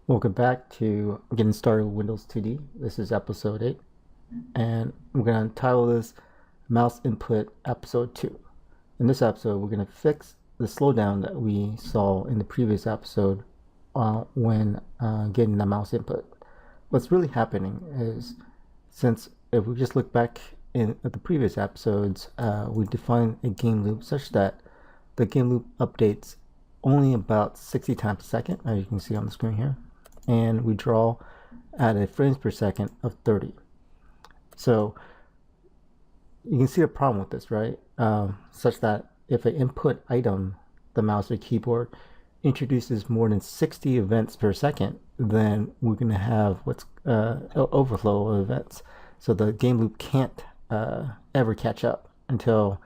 Welcome back to Getting Started with Windows 2D. This is episode 8, and we're going to title this Mouse Input Episode 2. In this episode, we're going to fix the slowdown that we saw in the previous episode when getting the mouse input. What's really happening is, since if we just look back at the previous episodes, we defined a game loop such that the game loop updates only about 60 times a second, as you can see on the screen here, and we draw at a frames per second of 30. So you can see the problem with this, right? Such that if an input item, the mouse or keyboard, introduces more than 60 events per second, then we're going to have what's overflow of events. So the game loop can't ever catch up until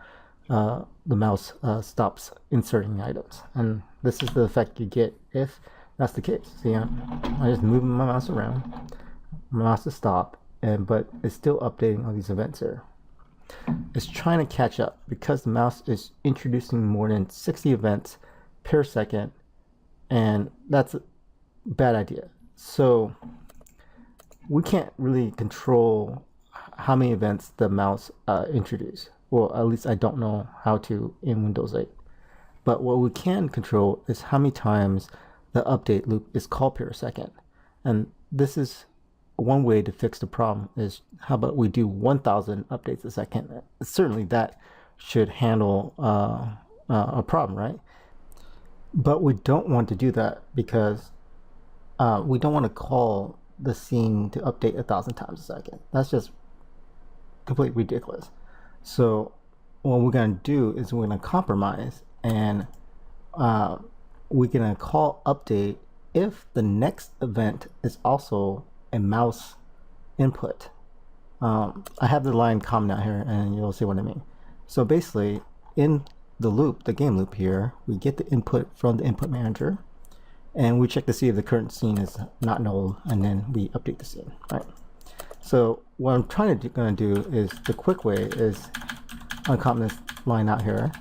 the mouse stops inserting items. And this is the effect you get if that's the case. See, I'm just moving my mouse around. My mouse is stopped, but it's still updating all these events here. It's trying to catch up because the mouse is introducing more than 60 events per second, and that's a bad idea. So we can't really control how many events the mouse introduces. Well, at least I don't know how to in Windows 8. But what we can control is how many times the update loop is called per second. And this is one way to fix the problem is, how about we do 1,000 updates a second? Certainly that should handle a problem, right? But we don't want to do that because we don't want to call the scene to update 1,000 times a second. That's just completely ridiculous. So what we're going to do is we're going to compromise, and we're going to call update if the next event is also a mouse input. I have the line comment out here and you'll see what I mean. So basically, in the loop, the game loop here, we get the input from the input manager, and we check to see if the current scene is not null, and then we update the scene, right? So what I'm going to do is, the quick way is uncomment this line out here,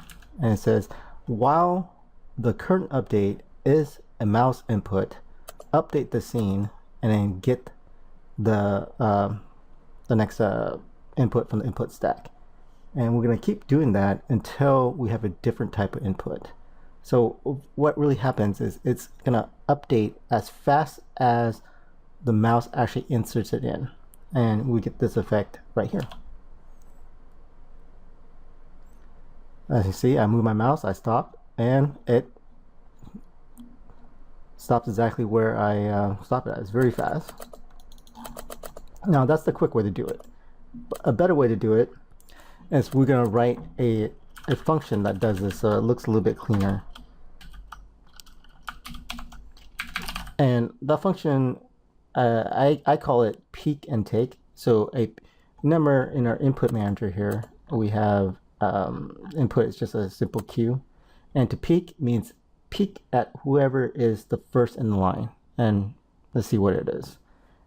and it says, while the current update is a mouse input, update the scene and then get the next input from the input stack. And we're going to keep doing that until we have a different type of input. So what really happens is it's going to update as fast as the mouse actually inserts it in, and we get this effect right here. As you see, I move my mouse, I stop, and it stops exactly where I stopped it at. It's very fast. Now that's the quick way to do it. A better way to do it is we're going to write a function that does this so it looks a little bit cleaner. And that function, I call it peek and take. So a number in our input manager here, we have input is just a simple queue, and to peek means peek at whoever is the first in the line, and let's see what it is.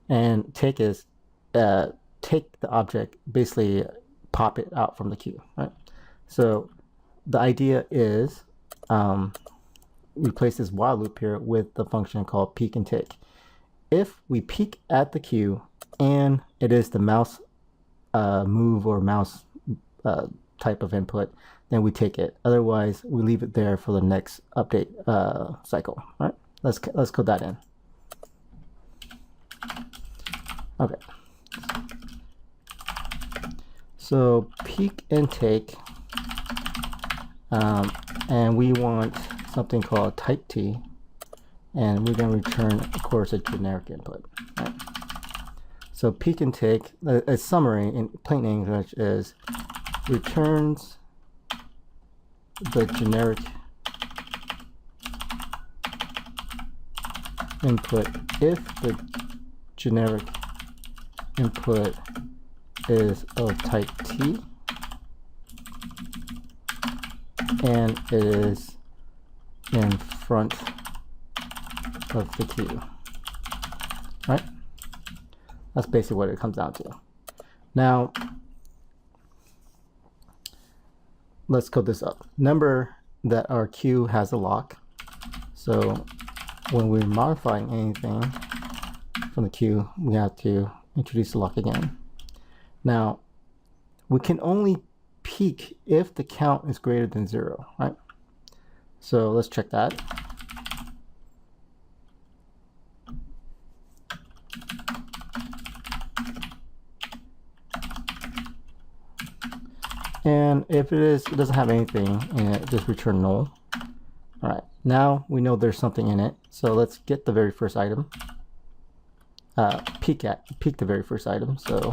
And take is take the object, basically pop it out from the queue, right? So the idea is replace this while loop here with the function called peek and take. If we peek at the queue and it is the mouse move or mouse type of input, then we take it. Otherwise, we leave it there for the next update cycle. All right, let's code that in. Okay. So peek and take, and we want something called type T, and we're going to return, of course, a generic input. Right? So peek and take, a summary in plain English is returns the generic input if the generic input is of type T and it is in front of the queue. Right? That's basically what it comes down to. Now, let's code this up. Remember that our queue has a lock. So when we're modifying anything from the queue, we have to introduce the lock again. Now, we can only peak if the count is greater than 0, right? So let's check that. And if it doesn't have anything in it, just return null. All right, now we know there's something in it. So let's get the very first item. Peek the very first item. So,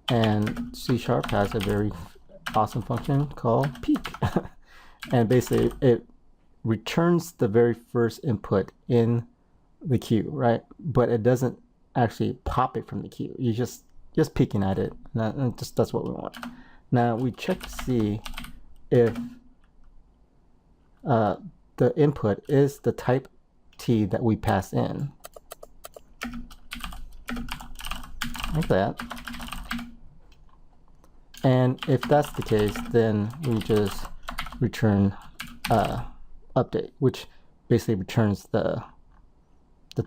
and C# has a very awesome function called peek, and basically it returns the very first input in the queue, right? But it doesn't actually pop it from the queue. You just peeking at it. And that's what we want. Now we check to see if the input is the type T that we pass in, like that. And if that's the case, then we just return update, which basically returns the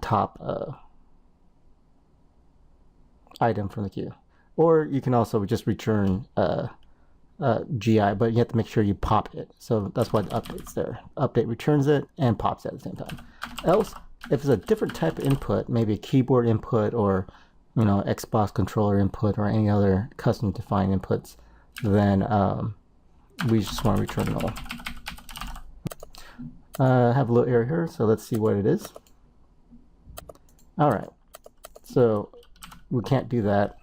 top item from the queue. Or you can also just return GI, but you have to make sure you pop it. So that's why the update's there. Update returns it and pops it at the same time. Else, if it's a different type of input, maybe a keyboard input or Xbox controller input or any other custom defined inputs, then we just want to return null. I have a little error here, so let's see what it is. All right, so we can't do that,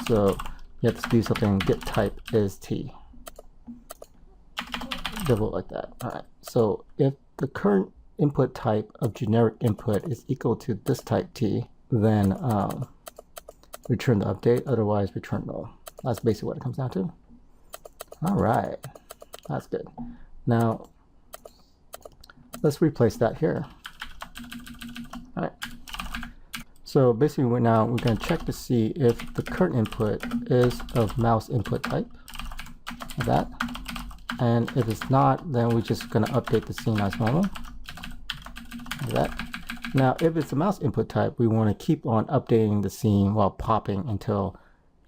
so you have to do something. Get type is T. Double like that. All right, so if the current input type of generic input is equal to this type T, then return the update, otherwise return null. That's basically what it comes down to. All right, that's good. Now let's replace that here. All right, so basically we're going to check to see if the current input is of mouse input type, like that. And if it's not, then we're just going to update the scene as normal, like that. Now, if it's a mouse input type, we want to keep on updating the scene while popping until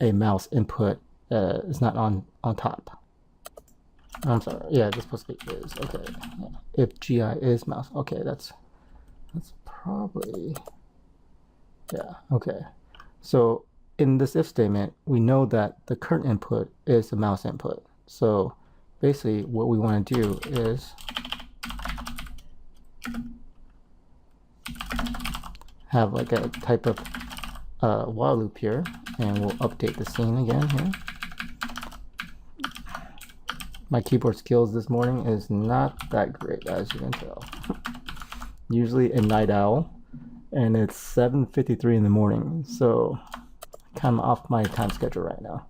a mouse input is not on top. I'm sorry. Yeah, this supposed to be is. Okay. Yeah. If GI is mouse. Okay, that's probably, yeah. Okay. So in this if statement, we know that the current input is the mouse input. So basically, what we want to do is have like a type of while loop here, and we'll update the scene again here. My keyboard skills this morning is not that great, as you can tell. Usually a night owl, and it's 7:53 in the morning, so kind of off my time schedule right now.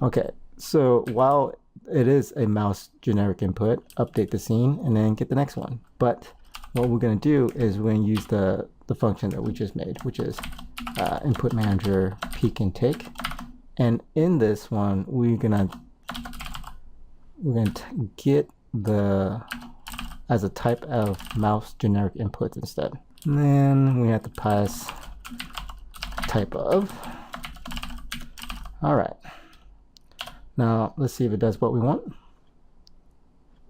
Okay, so while it is a mouse generic input, update the scene and then get the next one. But what we're going to do is we're going to use the function that we just made, which is input manager peek and take. And in this one, we're gonna get the as a type of mouse generic inputs instead. And then we have to pass type of. All right. Now let's see if it does what we want.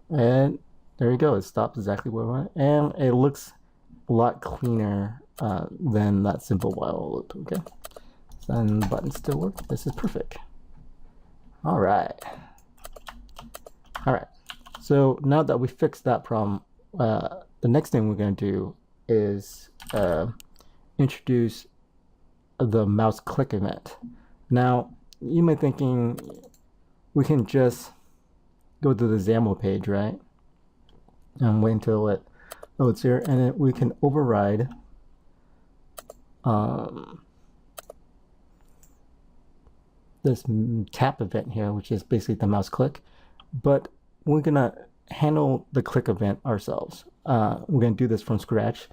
And there you go. It stops exactly where we want, and it looks a lot cleaner than that simple while loop. Okay. And the button still works. This is perfect. All right. All right. So now that we fixed that problem, the next thing we're going to do is introduce the mouse click event. Now, you may be thinking we can just go to the XAML page, right? And wait until it loads here, and then we can override this tap event here, which is basically the mouse click, but we're gonna handle the click event ourselves. We're gonna do this from scratch,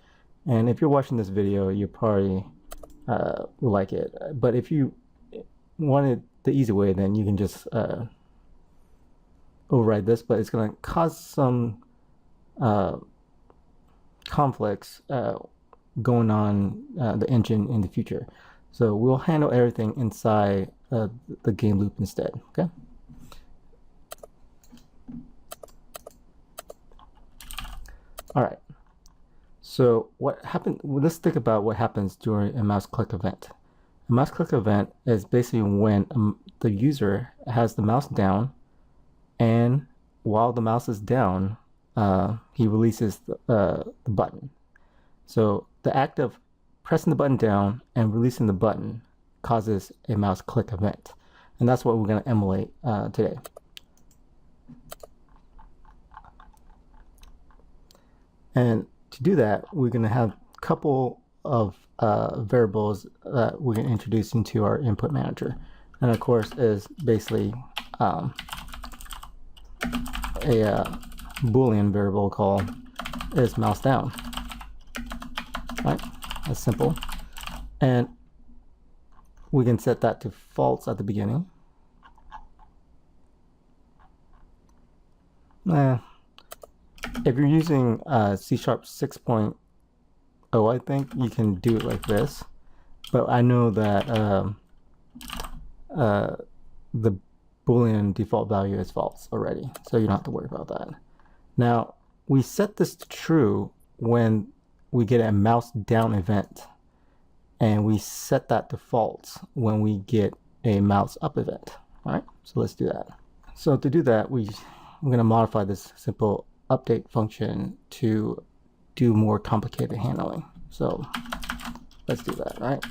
and if you're watching this video, you probably will like it. But if you wanted the easy way, then you can just override this, but it's gonna cause some conflicts going on the engine in the future. So we'll handle everything inside the game loop instead, okay? All right, so what happened, well, let's think about what happens during a mouse click event. A mouse click event is basically when the user has the mouse down, and while the mouse is down, he releases the button. So the act of pressing the button down and releasing the button causes a mouse click event. And that's what we're going to emulate today. And to do that, we're going to have a couple of variables that we're going to introduce into our input manager. And of course is basically a Boolean variable called is mouse down. Right? That's simple. And we can set that to false at the beginning. If you're using C# 6.0, I think you can do it like this. But I know that the Boolean default value is false already, so you don't have to worry about that. Now, we set this to true when we get a mouse down event, and we set that to false when we get a mouse up event. All right, so let's do that. So to do that, we're going to modify this simple update function to do more complicated handling. So let's do that, right?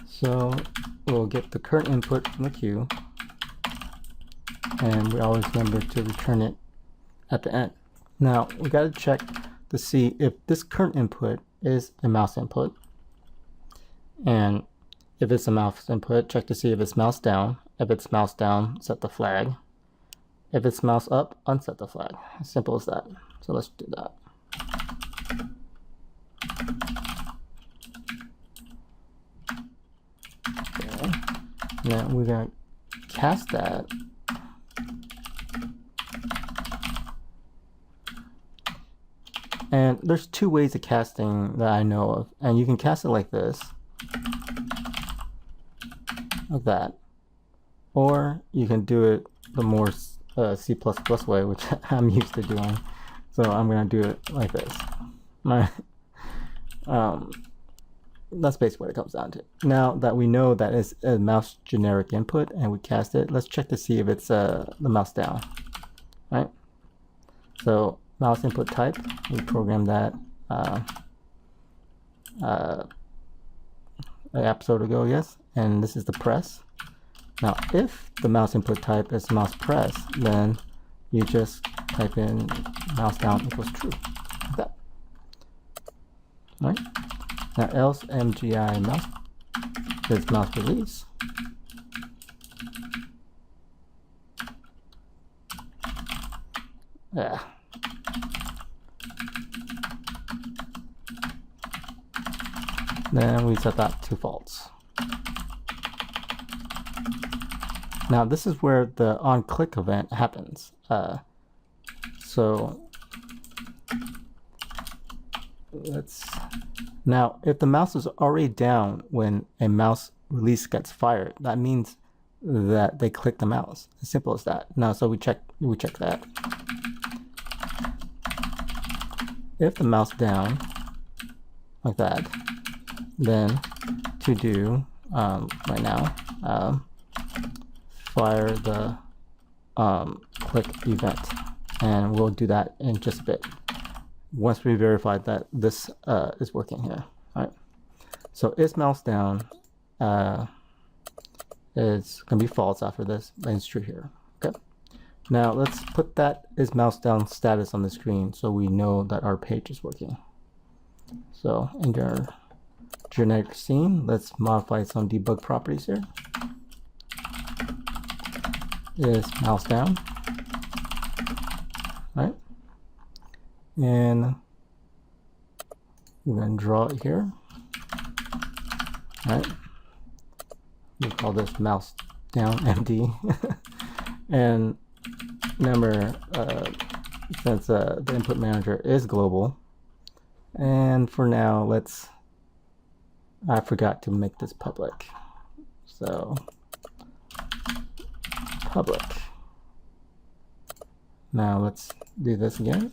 So we'll get the current input from the queue, and we always remember to return it at the end. Now we got to check to see if this current input is a mouse input, and if it's a mouse input, check to see if it's mouse down. If it's mouse down, set the flag. If it's mouse up, unset the flag. As simple as that. So let's do that. Okay. Now we're going to cast that. And there's two ways of casting that I know of. And you can cast it like this, like that. Or you can do it the more C++ way, which I'm used to doing. So I'm going to do it like this. That's basically what it comes down to. Now that we know that it's a mouse generic input and we cast it, let's check to see if it's the mouse down, right? So mouse input type, we program that an episode ago, yes, and this is the press. Now if the mouse input type is mouse press, then you just type in mouse down equals true, like that. Right? Now else MGI mouse is mouse release. Yeah. Then we set that to false. Now this is where the on-click event happens. Now if the mouse is already down when a mouse release gets fired, that means that they click the mouse. As simple as that. Now so we check that. If the mouse down like that, then to do right now fire the click event, and we'll do that in just a bit once we verify that this is working here. All right, so is mouse down is going to be false after this, and it's true here. Okay, now let's put that is mouse down status on the screen so we know that our page is working. So in our generic scene, let's modify some debug properties here. Is mouse down, right? And we're going to draw it here, right? we call this mouse down MD. And remember, since the input manager is global, and for now, I forgot to make this public. So public. Now let's do this again.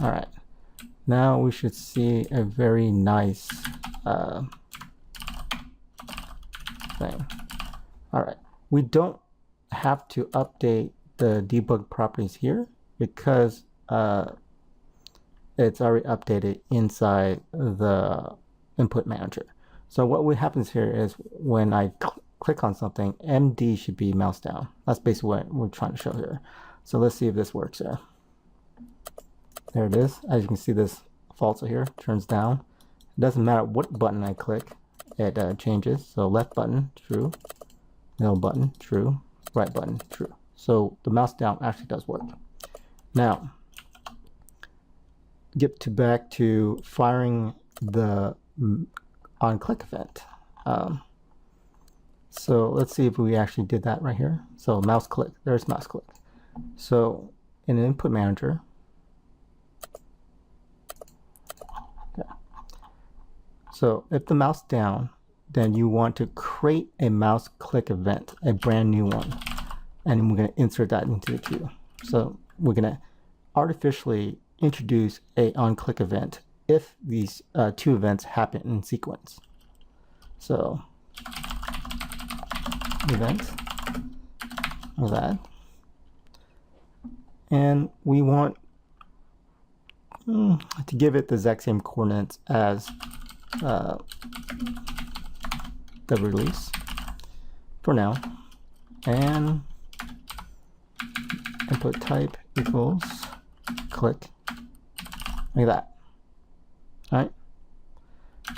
All right. Now we should see a very nice thing. All right. We don't have to update the debug properties here because it's already updated inside the input manager. So what happens here is when I click on something, MD should be mouse down. That's basically what we're trying to show here. So let's see if this works here. There it is. As you can see, this false here turns down. It doesn't matter what button I click, it changes. So left button, true. Middle button, true. Right button, true. So the mouse down actually does work. Now, get back to firing the on-click event. So let's see if we actually did that right here. So mouse click, there's mouse click. So in the input manager, okay. So if the mouse down, then you want to create a mouse click event, a brand new one. And we're going to insert that into the queue. So we're going to artificially introduce a on-click event if these two events happen in sequence. So event of that, and we want to give it the exact same coordinates as the release for now, and input type equals click, like that. All right,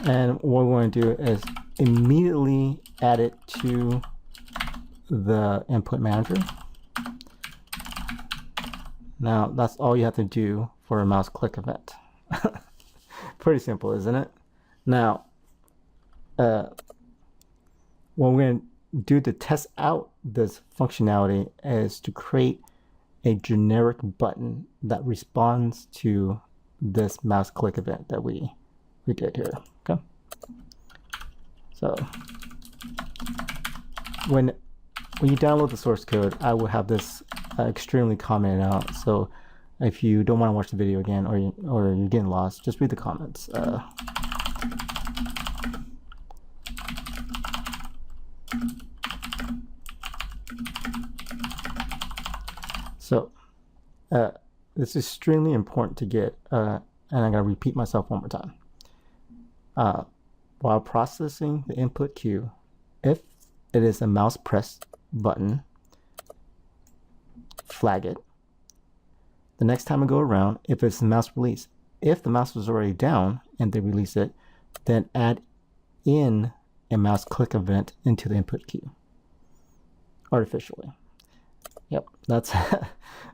and what we want to do is immediately add it to the input manager. Now that's all you have to do for a mouse click event. Pretty simple, isn't it? Now what we're going to do to test out this functionality is to create a generic button that responds to this mouse click event that we did here. Okay, so when you download the source code, I will have this extremely commented out. So if you don't want to watch the video again, or you're getting lost, just read the comments. So this is extremely important to get, and I'm going to repeat myself one more time. While processing the input queue, if it is a mouse press button, flag it. The next time I go around, if it's a mouse release, if the mouse was already down and they release it, then add in a mouse click event into the input queue artificially. Yep, that's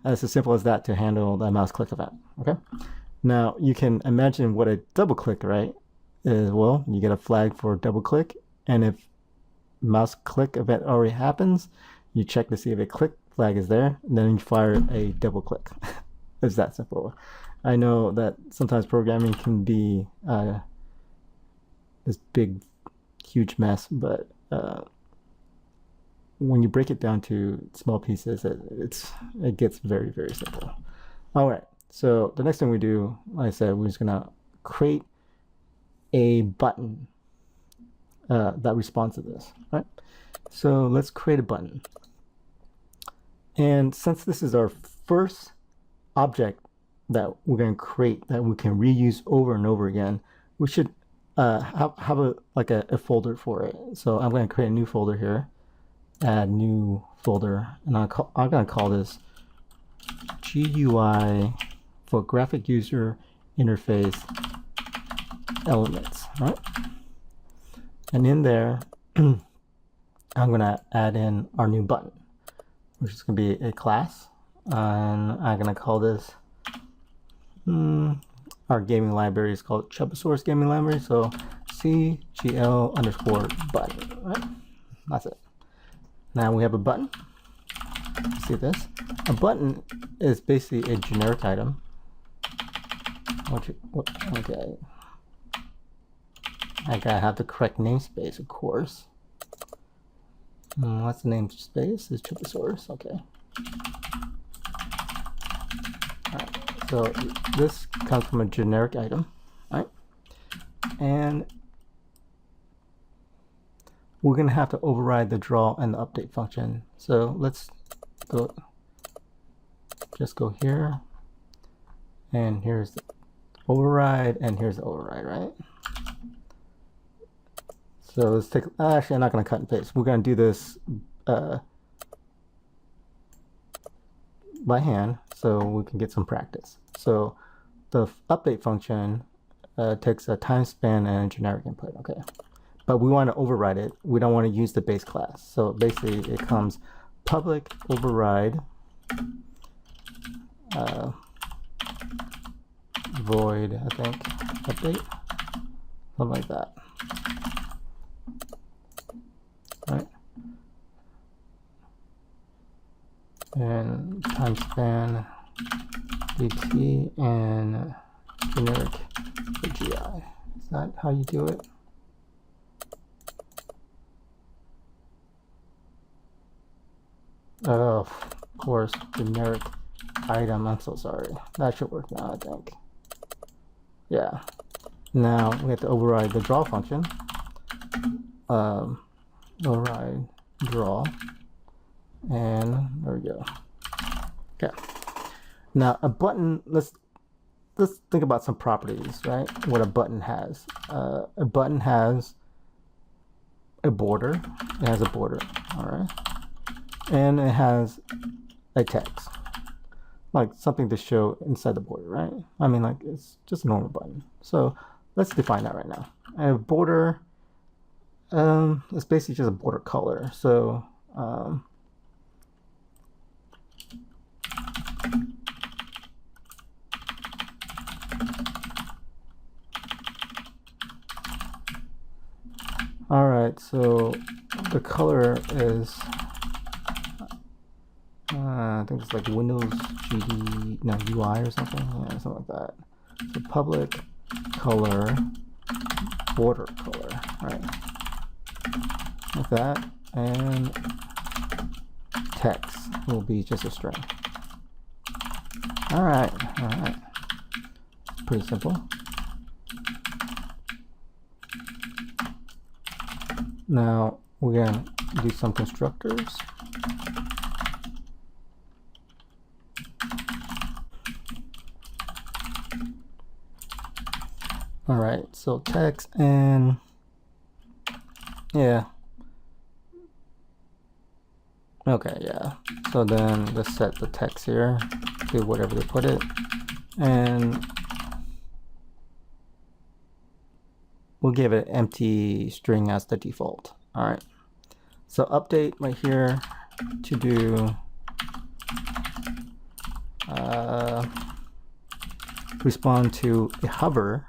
as simple as that to handle the mouse click event. Okay, now you can imagine what a double click, right, is. Well, you get a flag for double click, and if mouse click event already happens, you check to see if a click flag is there, and then you fire a double click. It's that simple. I know that sometimes programming can be this big, huge mess, but when you break it down to small pieces, it gets very, very simple. All right, so the next thing we do, like I said, we're just gonna create a button that responds to this, right? So let's create a button. And since this is our first object that we're going to create that we can reuse over and over again, we should have a folder for it. So I'm going to create a new folder here, add new folder, and I'm going to call this GUI for graphic user interface elements, right? And in there, I'm going to add in our new button, which is going to be a class, and I'm going to call this our gaming library is called Chubasaurus gaming library. So CGL_button, right? That's it. Now we have a button. See this? A button is basically a generic item. Okay. I gotta have the correct namespace, of course. What's the namespace? It's Chubasaurus. Okay. Alright, so this comes from a generic item, right? And we're gonna have to override the draw and the update function. So let's go, just go here, and here's the override, and here's the override, right? So let's take, actually I'm not gonna cut and paste. We're gonna do this by hand so we can get some practice. So the update function takes a time span and a generic input, okay? But we want to override it. We don't want to use the base class. So basically it comes public override void, I think, update, something like that. Right? And time span dt and generic for GI. Is that how you do it? Oh, of course, generic item. I'm so sorry. That should work now, I think. Yeah. Now we have to override the draw function. Override draw. And there we go. Okay. Now a button, let's think about some properties, right? What a button has. A button has a border. It has a border, all right? And it has a text, like something to show inside the border, right? I mean, like it's just a normal button. So let's define that right now. A border, it's basically just a border color. So all right, so the color is I think it's like Windows GD, no, UI or something. Yeah, something like that. So public color, border color, right? Like that. And text will be just a string. All right. Pretty simple. Now we're gonna do some constructors. All right, so text and yeah. Okay, yeah. So then let's set the text here to whatever they put it. And we'll give it empty string as the default. All right. So update right here to do respond to a hover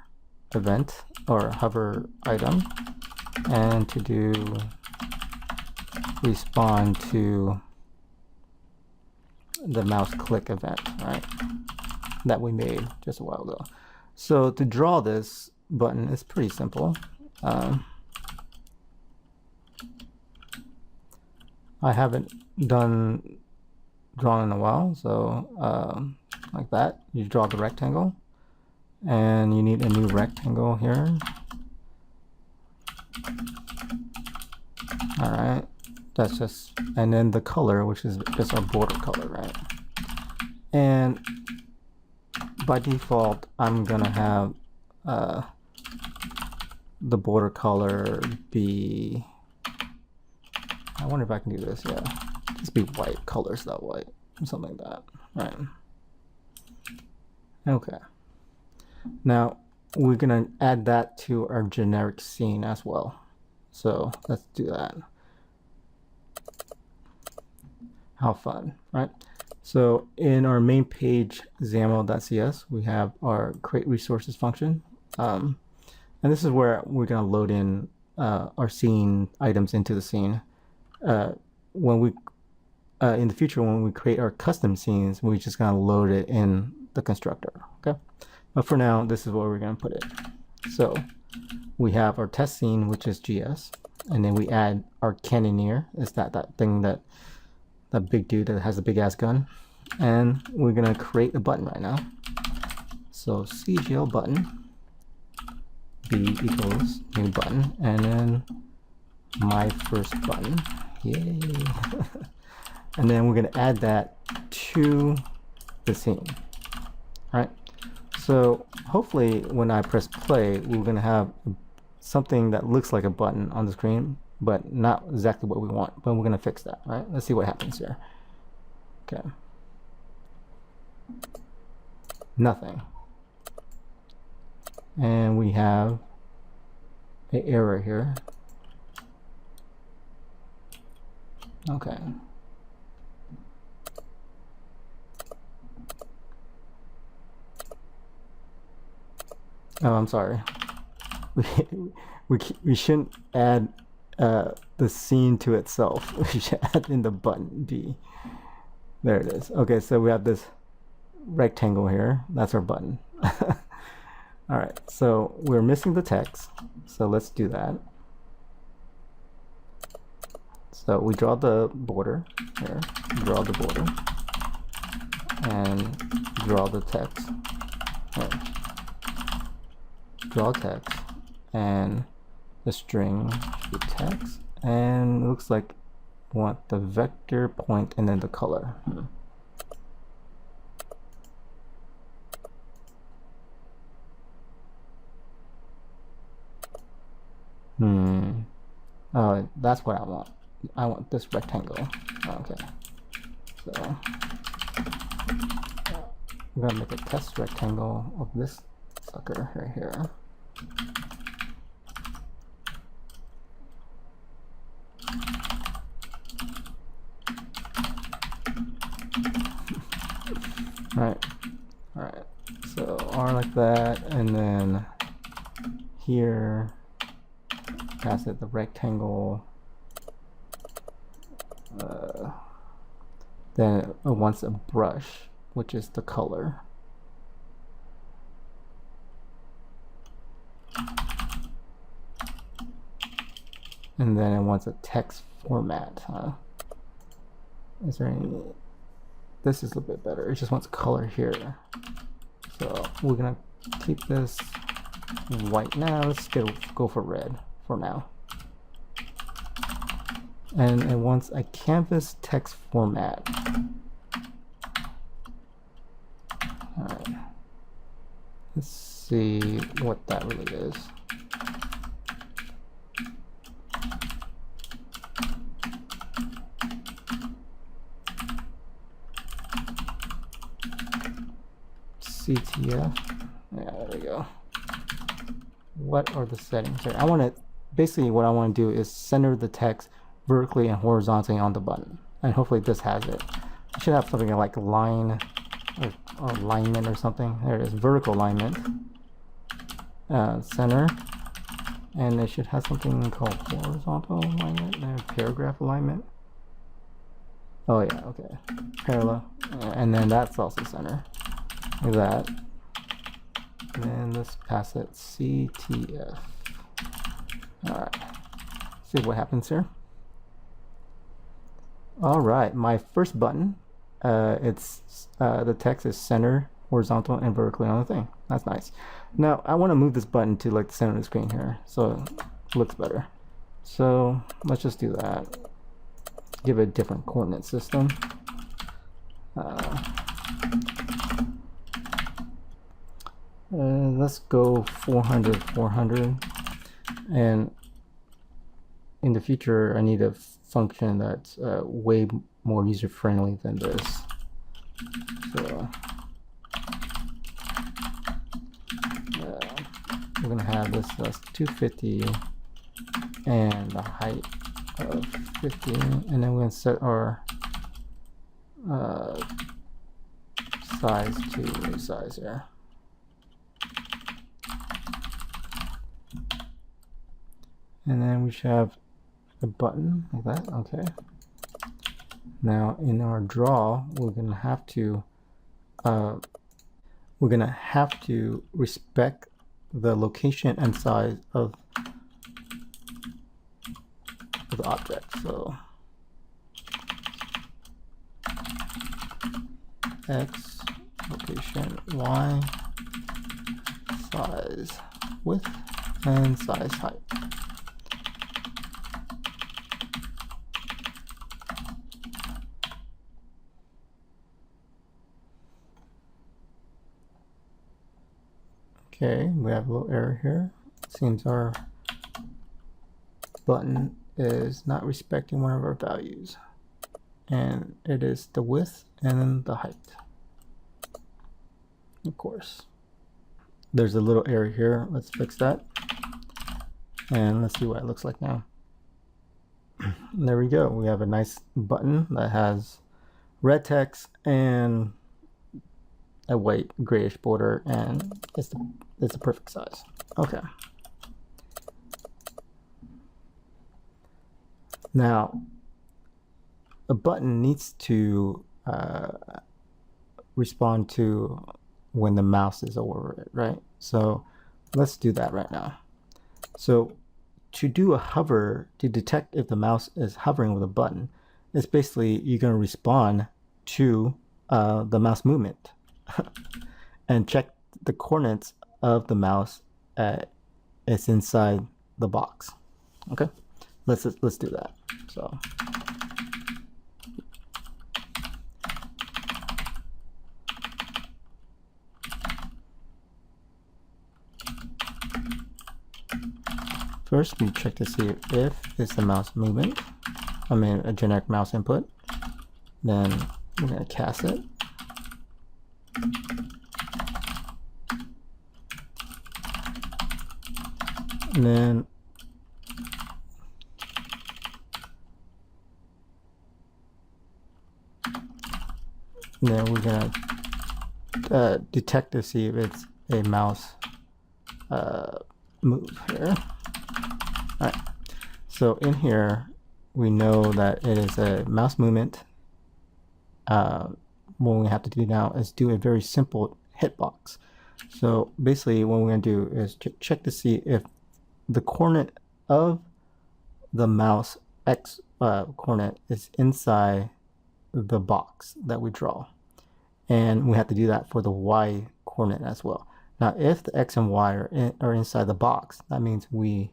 event or hover item, and to do respond to the mouse click event, right? That we made just a while ago. So to draw this button is pretty simple. I haven't done drawing in a while, so like that, you draw the rectangle, and you need a new rectangle here. All right, that's just, and then the color, which is just our border color, right? And by default, I'm gonna have the border color be, I wonder if I can do this, yeah, just be white, colors that white, or something like that, right? Okay. Now we're gonna add that to our generic scene as well. So let's do that. How fun, right? So in our main page, XAML.cs, we have our create resources function. And this is where we're going to load in our scene items into the scene. When we in the future, when we create our custom scenes, we're just going to load it in the constructor. Okay, but for now, this is where we're going to put it. So we have our test scene, which is GS, and then we add our cannoneer. Is that thing that big dude that has a big ass gun? And we're going to create a button right now. So CGL button b equals new button, and then my first button. Yay! And then we're going to add that to the scene. All right. So hopefully when I press play, we're going to have something that looks like a button on the screen, but not exactly what we want. But we're going to fix that. All right. Let's see what happens here. Okay. Nothing. And we have an error here. Okay. Oh, I'm sorry. We shouldn't add the scene to itself. We should add in the button B. There it is. Okay, so we have this rectangle here. That's our button. All right, so we're missing the text. So let's do that. So we draw the border here. Draw the border. And draw the text. Here. Draw text, and the string should be text, and it looks like we want the vector, point, and then the color. Oh, that's what I want. I want this rectangle. Okay, so we're gonna make a test rectangle of this sucker right here. All right, so R like that, and then here pass it the rectangle. Then it wants a brush, which is the color. And then it wants a text format. Is there any? This is a little bit better. It just wants color here. So we're gonna keep this white now. Let's go for red for now. And it wants a canvas text format. All right. Let's see what that really is. CTF. Yeah, there we go. What are the settings here? I want to basically what I want to do is center the text vertically and horizontally on the button, and hopefully this has it. It should have something like line or alignment or something. There it is, vertical alignment, center, and it should have something called horizontal alignment and paragraph alignment. Oh yeah, okay, parallel, and then that's also center. Like that. And then let's pass it CTF. Alright. See what happens here. Alright, my first button, it's the text is center, horizontal, and vertically on the thing. That's nice. Now I want to move this button to like the center of the screen here, so it looks better. So let's just do that. Give it a different coordinate system. Let's go 400, 400, and in the future I need a function that's way more user-friendly than this. So we're gonna have this as 250 and the height of 50, and then we're gonna set our size to new size here. And then we should have a button like that. Okay. Now in our draw, we're gonna have to respect the location and size of the object. So X location, Y size, width, and size height. Okay, we have a little error here. It seems our button is not respecting one of our values, and it is the width and then the height. Of course, there's a little error here. Let's fix that, and let's see what it looks like now. There we go. We have a nice button that has red text and a white grayish border, and it's the perfect size. Okay. Now, a button needs to respond to when the mouse is over it, right? So let's do that right now. So to do a hover, to detect if the mouse is hovering with a button, it's basically you're going to respond to the mouse movement and check the coordinates of the mouse it's inside the box. Okay, let's do that. So first we check to see if it's the mouse movement, I mean a generic mouse input. Then we're going to cast it. And then we're going to detect to see if it's a mouse move here. All right. So in here, we know that it is a mouse movement. What we have to do now is do a very simple hitbox. So basically what we're going to do is check to see if the coordinate of the mouse X coordinate is inside the box that we draw. And we have to do that for the Y coordinate as well. Now if the X and Y are inside the box, that means we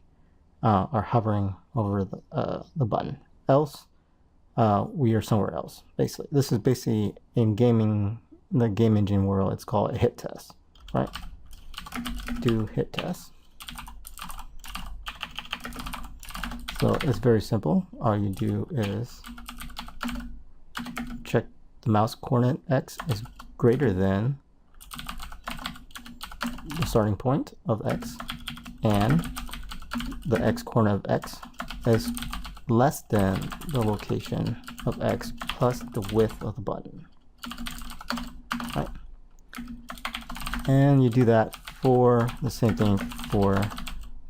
are hovering over the button. Else we are somewhere else. Basically, this is basically in gaming, the game engine world, it's called a hit test, right? Do hit test. So it's very simple. All you do is check the mouse coordinate X is greater than the starting point of X, and the X coordinate of X is less than the location of X plus the width of the button. Right? And you do that for the same thing for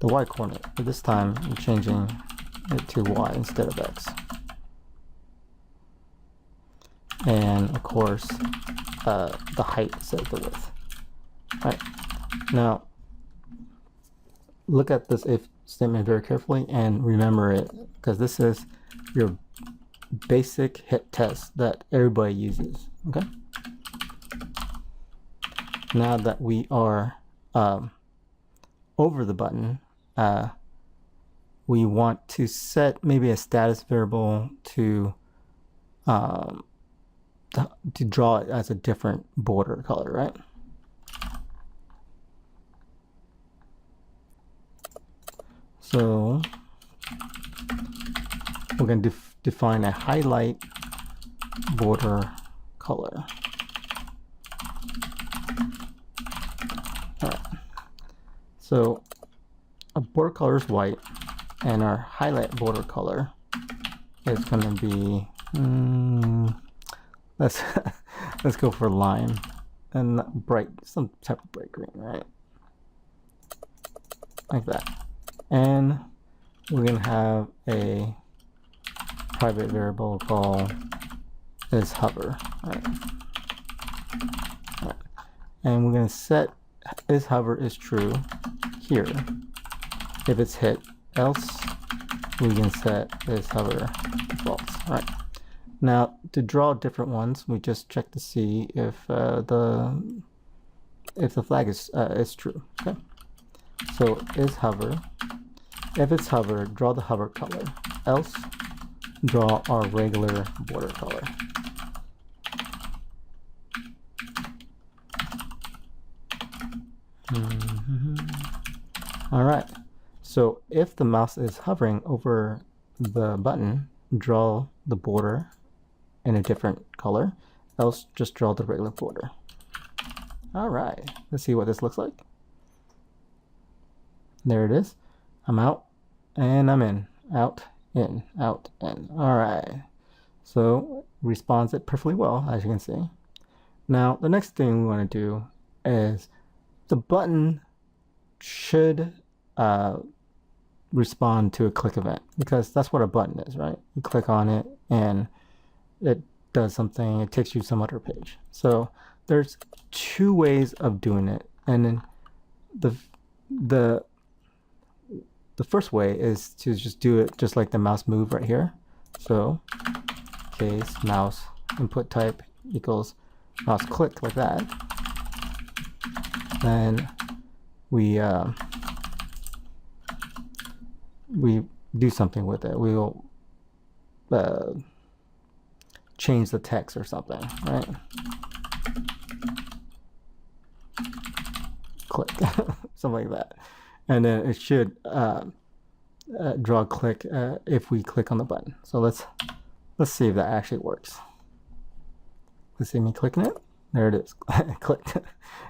the Y coordinate, but this time you're changing it to Y instead of X. And of course the height instead of the width. Right. Now look at this if statement very carefully and remember it, because this is your basic hit test that everybody uses. Okay, now that we are over the button, we want to set maybe a status variable to draw it as a different border color, right? So we're going to define a highlight border color. All right. So a border color is white, and our highlight border color is going to be let's go for lime. and bright, some type of bright green, right? Like that. And we're gonna have a private variable called is hover, right? Right. And we're gonna set is hover is true here if it's hit, else we can set is hover false, right? Now to draw different ones, we just check to see if the flag is true. Okay, so is hover. If it's hover, draw the hover color. Else, draw our regular border color. All right. So if the mouse is hovering over the button, draw the border in a different color. Else, just draw the regular border. All right. Let's see what this looks like. There it is. I'm out and I'm in. Out, in, out, in. All right. So responds it perfectly well, as you can see. Now, the next thing we want to do is the button should respond to a click event, because that's what a button is, right? You click on it and it does something, it takes you some other page. So there's two ways of doing it. And then the first way is to just do it just like the mouse move right here. So case mouse input type equals mouse click, like that. Then we do something with it. We will change the text or something, right? Click, something like that. And then it should draw a click if we click on the button. So let's see if that actually works. Let's see me clicking it. There it is. Clicked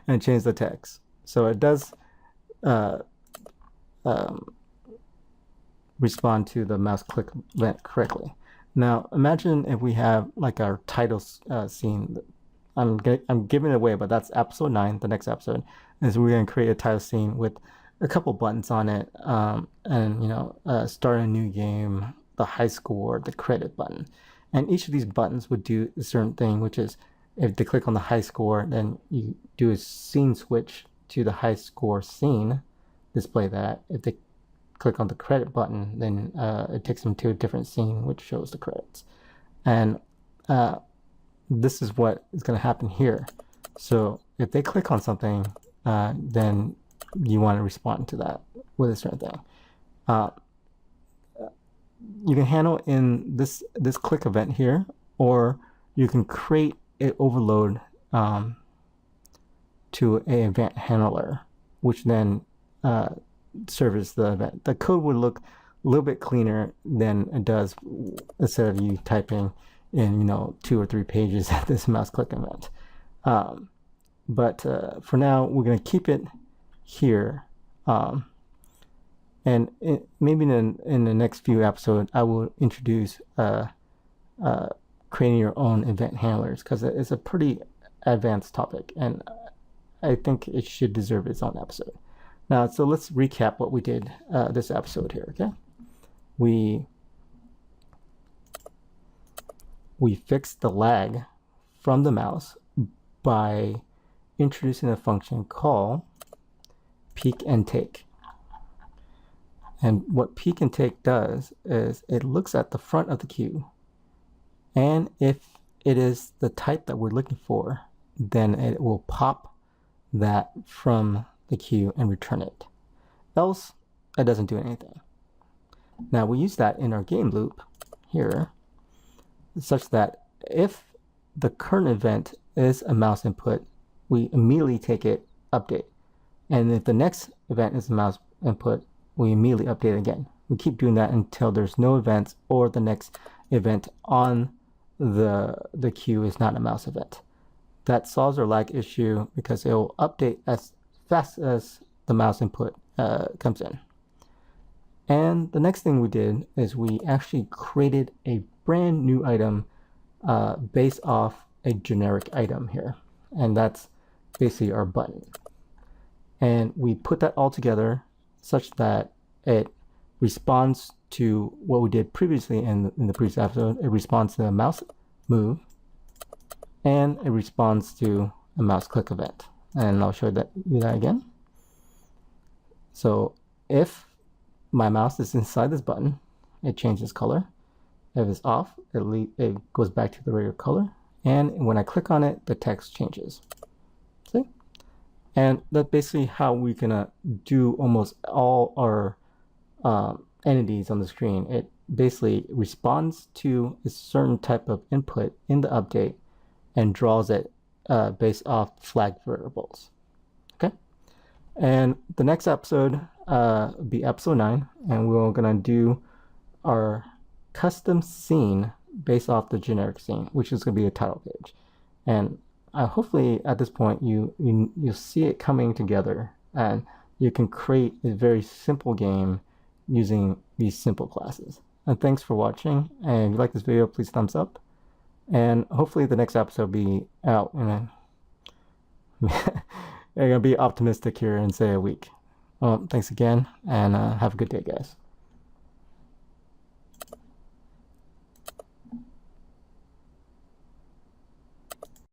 and change the text. So it does respond to the mouse click event correctly. Now imagine if we have like our title scene. I'm giving it away, but that's episode 9. The next episode is we're going to create a title scene with a couple buttons on it, and start a new game, the high score, the credit button, and each of these buttons would do a certain thing, which is if they click on the high score, then you do a scene switch to the high score scene, display that. If they click on the credit button, then it takes them to a different scene which shows the credits. And this is what is going to happen here. So if they click on something, then you want to respond to that with a certain thing. You can handle in this click event here, or you can create an overload to an event handler, which then serves the event. The code would look a little bit cleaner than it does instead of you typing in 2 or 3 pages at this mouse click event. But for now, we're going to keep it here, and maybe in the next few episodes I will introduce creating your own event handlers, because it's a pretty advanced topic and I think it should deserve its own episode. Now, so let's recap what we did this episode here. Okay, we fixed the lag from the mouse by introducing a function called peek and take. And what peek and take does is it looks at the front of the queue, and if it is the type that we're looking for, then it will pop that from the queue and return it. Else, it doesn't do anything. Now we use that in our game loop here, such that if the current event is a mouse input, we immediately take it, update. And if the next event is a mouse input, we immediately update again. We keep doing that until there's no events, or the next event on the queue is not a mouse event. That solves our lag issue because it will update as fast as the mouse input comes in. And the next thing we did is we actually created a brand new item based off a generic item here. And that's basically our button. And we put that all together such that it responds to what we did previously in the previous episode. It responds to a mouse move, and it responds to a mouse click event. And I'll show you that again. So if my mouse is inside this button, it changes color. If it's off, it goes back to the regular color. And when I click on it, the text changes. See? And that's basically how we can do almost all our entities on the screen. It basically responds to a certain type of input in the update and draws it based off flag variables. Okay? And the next episode will be episode 9, and we're going to do our custom scene based off the generic scene, which is going to be a title page. And hopefully at this point you'll see it coming together, and you can create a very simple game using these simple classes. And thanks for watching, and if you like this video, please thumbs up, and hopefully the next episode will be out in I'm gonna be optimistic here and say a week. Well, thanks again, and have a good day, guys.